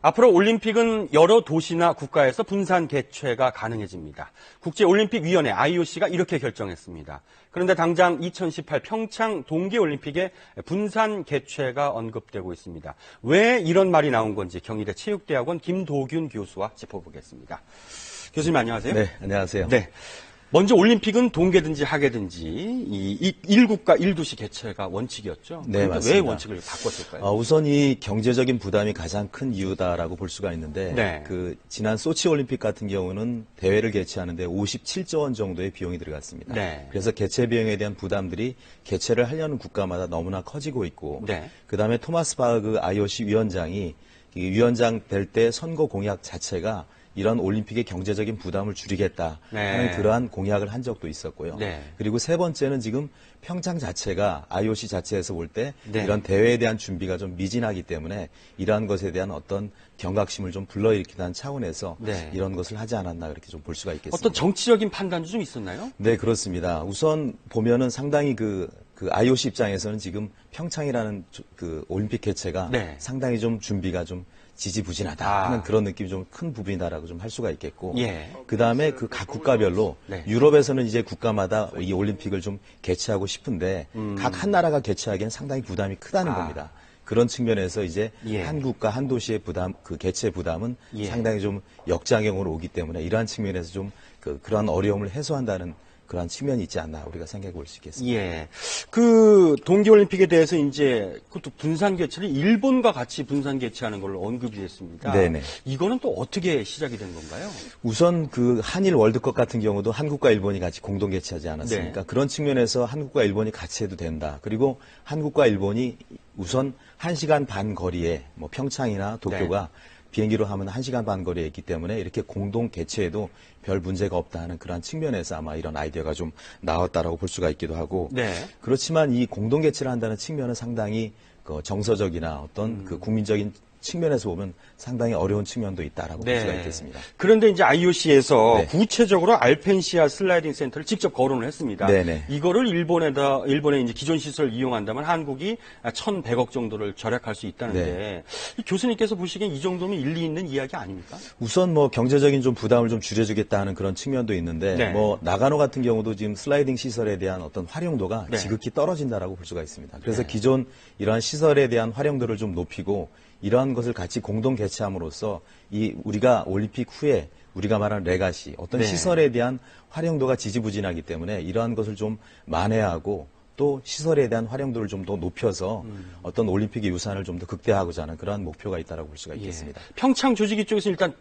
앞으로 올림픽은 여러 도시나 국가에서 분산 개최가 가능해집니다. 국제올림픽위원회 IOC가 이렇게 결정했습니다. 그런데 당장 2018 평창 동계올림픽에 분산 개최가 언급되고 있습니다. 왜 이런 말이 나온 건지 경희대 체육대학원 김도균 교수와 짚어보겠습니다. 교수님 안녕하세요. 네, 안녕하세요. 네. 먼저 올림픽은 동계든지 하계든지 이 1국가 1도시 개최가 원칙이었죠. 네, 맞습니다. 왜 원칙을 바꿨을까요? 우선 이 경제적인 부담이 가장 큰 이유다라고 볼 수가 있는데 네. 지난 소치 올림픽 같은 경우는 대회를 개최하는데 57조 원 정도의 비용이 들어갔습니다. 네. 그래서 개최 비용에 대한 부담들이 개최를 하려는 국가마다 너무나 커지고 있고 네. 그다음에 토마스 바흐 IOC 위원장이 위원장 될 때 선거 공약 자체가 이런 올림픽의 경제적인 부담을 줄이겠다 하는 네. 그러한 공약을 한 적도 있었고요. 네. 그리고 세 번째는 지금 평창 자체가 IOC 자체에서 볼 때 네. 이런 대회에 대한 준비가 좀 미진하기 때문에 이러한 것에 대한 어떤 경각심을 좀 불러일으키는 차원에서 네. 이런 것을 하지 않았나 그렇게 좀 볼 수가 있겠습니다. 어떤 정치적인 판단도 좀 있었나요? 네, 그렇습니다. 우선 보면은 상당히 그 IOC 입장에서는 지금 평창이라는 그 올림픽 개최가 네. 상당히 좀 준비가 좀 지지부진하다 하는 그런 느낌이 좀 큰 부분이다라고 좀 할 수가 있겠고, 예. 그 다음에 그 각 국가별로 네. 유럽에서는 이제 국가마다 이 올림픽을 좀 개최하고 싶은데 각 한 나라가 개최하기엔 상당히 부담이 크다는 겁니다. 그런 측면에서 이제 예. 한 국가 한 도시의 부담, 그 개최 부담은 예. 상당히 좀 역작용으로 오기 때문에 이러한 측면에서 좀 그러한 어려움을 해소한다는 그러한 측면이 있지 않나 우리가 생각해 볼 수 있겠습니다. 예. 그 동계올림픽에 대해서 이제 그것도 분산 개최를 일본과 같이 분산 개최하는 걸로 언급이 됐습니다. 네네. 이거는 또 어떻게 시작이 된 건가요? 우선 그 한일 월드컵 같은 경우도 한국과 일본이 같이 공동 개최하지 않았습니까? 네. 그런 측면에서 한국과 일본이 같이 해도 된다. 그리고 한국과 일본이 우선 1시간 반 거리에 뭐 평창이나 도쿄가 비행기로 하면 1시간 반 거리에 있기 때문에 이렇게 공동 개최에도 별 문제가 없다 하는 그러한 측면에서 아마 이런 아이디어가 좀 나왔다라고 볼 수가 있기도 하고 네. 그렇지만 이 공동 개최를 한다는 측면은 상당히 그 정서적이나 어떤 그 국민적인 측면에서 보면 상당히 어려운 측면도 있다라고 볼 수가 있겠습니다. 그런데 이제 IOC에서 네. 구체적으로 알펜시아 슬라이딩 센터를 직접 거론을 했습니다. 네네. 이거를 일본의 이제 기존 시설을 이용한다면 한국이 1,100억 정도를 절약할 수 있다는데 이 교수님께서 보시기엔 이 정도면 일리 있는 이야기 아닙니까? 우선 뭐 경제적인 좀 부담을 좀 줄여주겠다는 그런 측면도 있는데 네. 뭐 나가노 같은 경우도 지금 슬라이딩 시설에 대한 어떤 활용도가 네. 지극히 떨어진다라고 볼 수가 있습니다. 그래서 네. 기존 이러한 시설에 대한 활용도를 좀 높이고 이러한 것을 같이 공동 개최함으로써 이 우리가 올림픽 후에 우리가 말하는 레가시 어떤 네. 시설에 대한 활용도가 지지부진하기 때문에 이러한 것을 좀 만회하고 또 시설에 대한 활용도를 좀 더 높여서 어떤 올림픽의 유산을 좀 더 극대화하고자 하는 그러한 목표가 있다라고 볼 수가 있겠습니다. 평창 조직위 쪽에서 일단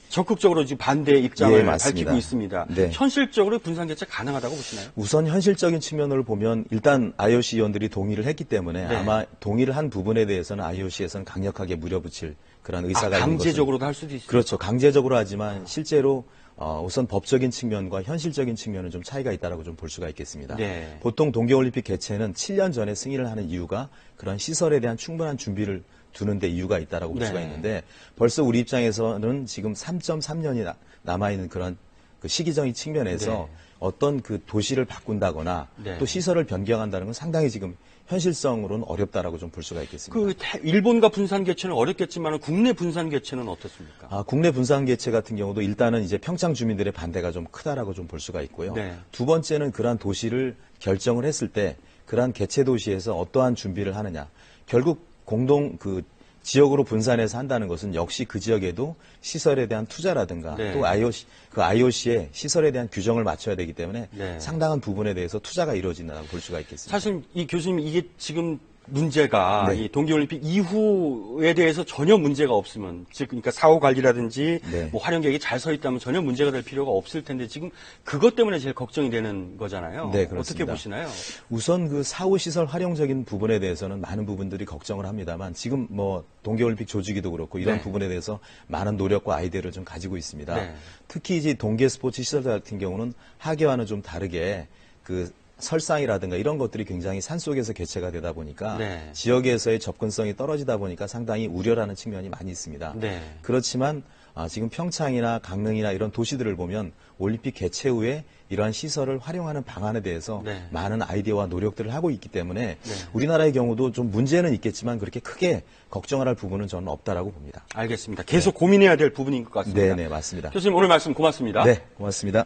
적극적으로 지금 반대의 입장을 예, 맞습니다. 밝히고 있습니다. 네. 현실적으로 분산 개최 가능하다고 보시나요? 우선 현실적인 측면을 보면 일단 IOC 위원들이 동의를 했기 때문에 네. 아마 동의를 한 부분에 대해서는 IOC에서는 강력하게 물어붙일 그런 의사가 있는 것은 강제적으로도 할 수도 있습니다. 그렇죠. 강제적으로 하지만 실제로 우선 법적인 측면과 현실적인 측면은 좀 차이가 있다라고 좀 볼 수가 있겠습니다. 네. 보통 동계올림픽 개최는 7년 전에 승인을 하는 이유가 그런 시설에 대한 충분한 준비를 두는데 이유가 있다라고 볼 네. 수가 있는데 벌써 우리 입장에서는 지금 3.3년이 남아있는 그런 그 시기적인 측면에서 네. 어떤 그 도시를 바꾼다거나 네. 또 시설을 변경한다는 건 상당히 지금 현실성으로는 어렵다라고 좀 볼 수가 있겠습니다. 일본과 분산 개최는 어렵겠지만 국내 분산 개최는 어떻습니까? 국내 분산 개최 같은 경우도 일단은 이제 평창 주민들의 반대가 좀 크다라고 좀 볼 수가 있고요. 네. 두 번째는 그러한 도시를 결정을 했을 때 그러한 개최 도시에서 어떠한 준비를 하느냐. 결국 공동 그 지역으로 분산해서 한다는 것은 역시 그 지역에도 시설에 대한 투자라든가 네. 또 IOC의 시설에 대한 규정을 맞춰야 되기 때문에 네. 상당한 부분에 대해서 투자가 이루어진다고 볼 수가 있겠습니다. 사실 이 교수님 이게 지금 문제가 네. 이 동계올림픽 이후에 대해서 전혀 문제가 없으면 즉 그러니까 사후 관리라든지 네. 뭐 활용 계획이 잘 서 있다면 전혀 문제가 될 필요가 없을 텐데 지금 그것 때문에 제일 걱정이 되는 거잖아요. 네, 어떻게 그렇습니다. 보시나요? 우선 그 사후 시설 활용적인 부분에 대해서는 많은 부분들이 걱정을 합니다만 지금 뭐 동계올림픽 조직위도 그렇고 이런 네. 부분에 대해서 많은 노력과 아이디어를 좀 가지고 있습니다. 네. 특히 이제 동계 스포츠 시설 같은 경우는 하계와는 좀 다르게 그 설상이라든가 이런 것들이 굉장히 산속에서 개최가 되다 보니까 네. 지역에서의 접근성이 떨어지다 보니까 상당히 우려라는 측면이 많이 있습니다. 네. 그렇지만 지금 평창이나 강릉이나 이런 도시들을 보면 올림픽 개최 후에 이러한 시설을 활용하는 방안에 대해서 네. 많은 아이디어와 노력들을 하고 있기 때문에 네. 우리나라의 경우도 좀 문제는 있겠지만 그렇게 크게 걱정을 할 부분은 저는 없다라고 봅니다. 알겠습니다. 계속 고민해야 될 부분인 것 같습니다. 네, 맞습니다. 교수님 오늘 말씀 고맙습니다. 네, 고맙습니다.